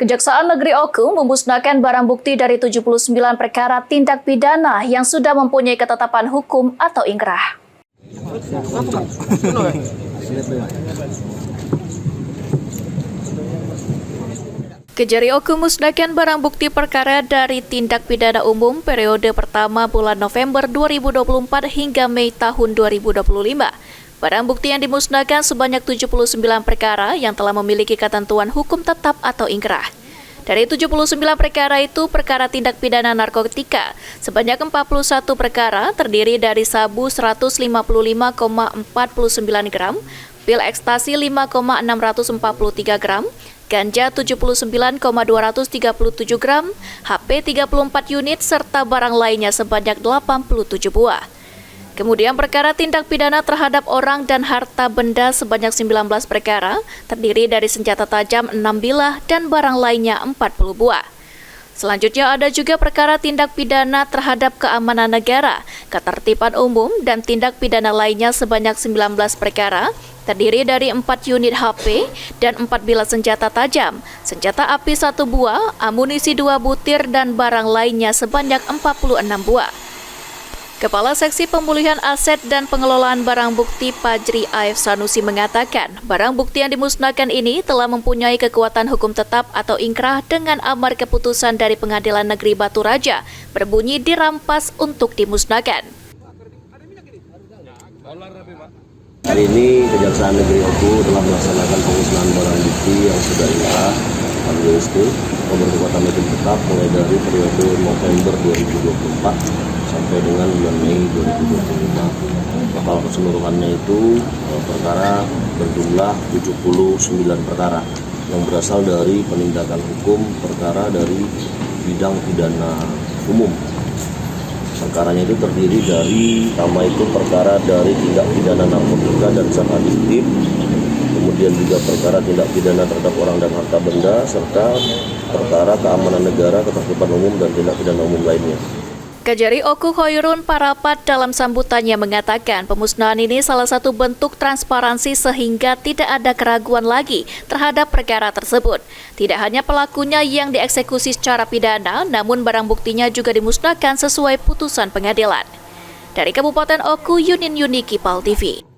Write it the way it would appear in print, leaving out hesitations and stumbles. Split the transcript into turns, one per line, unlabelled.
Kejaksaan Negeri Oku memusnahkan barang bukti dari 79 perkara tindak pidana yang sudah mempunyai ketetapan hukum atau ingkrah. Kejari Oku musnahkan barang bukti perkara dari tindak pidana umum periode pertama bulan November 2024 hingga Mei tahun 2025. Barang bukti yang dimusnahkan sebanyak 79 perkara yang telah memiliki ketentuan hukum tetap atau ingkrah. Dari 79 perkara itu, perkara tindak pidana narkotika sebanyak 41 perkara terdiri dari sabu 155,49 gram, pil ekstasi 5,643 gram, ganja 79,237 gram, HP 34 unit, serta barang lainnya sebanyak 87 buah. Kemudian perkara tindak pidana terhadap orang dan harta benda sebanyak 19 perkara, terdiri dari senjata tajam 6 bilah dan barang lainnya 40 buah. Selanjutnya ada juga perkara tindak pidana terhadap keamanan negara, ketertiban umum, dan tindak pidana lainnya sebanyak 19 perkara, terdiri dari 4 unit HP dan 4 bilah senjata tajam, senjata api 1 buah, amunisi 2 butir, dan barang lainnya sebanyak 46 buah. Kepala Seksi Pemulihan Aset dan Pengelolaan Barang Bukti Pajri A.F. Sanusi mengatakan, barang bukti yang dimusnahkan ini telah mempunyai kekuatan hukum tetap atau ingkrah dengan amar keputusan dari Pengadilan Negeri Batu Raja berbunyi dirampas untuk dimusnahkan.
Hari ini Kejaksaan Negeri Oku telah melaksanakan pemusnahan barang bukti yang sudah ingkrah atau berkekuatan hukum tetap mulai dari periode November 2024 sampai dengan bulan Mei 2025. Total keseluruhannya itu perkara berjumlah 79 perkara yang berasal dari penindakan hukum perkara dari bidang pidana umum. Perkaranya itu terdiri dari pertama itu perkara dari tindak pidana narkotika dan zat adiktif, kemudian juga perkara tindak pidana terhadap orang dan harta benda, serta perkara keamanan negara, ketertiban umum, dan tindak pidana umum lainnya.
Kejari Oku Hoyrun Parapat dalam sambutannya mengatakan pemusnahan ini salah satu bentuk transparansi sehingga tidak ada keraguan lagi terhadap perkara tersebut. Tidak hanya pelakunya yang dieksekusi secara pidana, namun barang buktinya juga dimusnahkan sesuai putusan pengadilan. Dari Kabupaten Oku, Yunin Yuniki, PAL TV.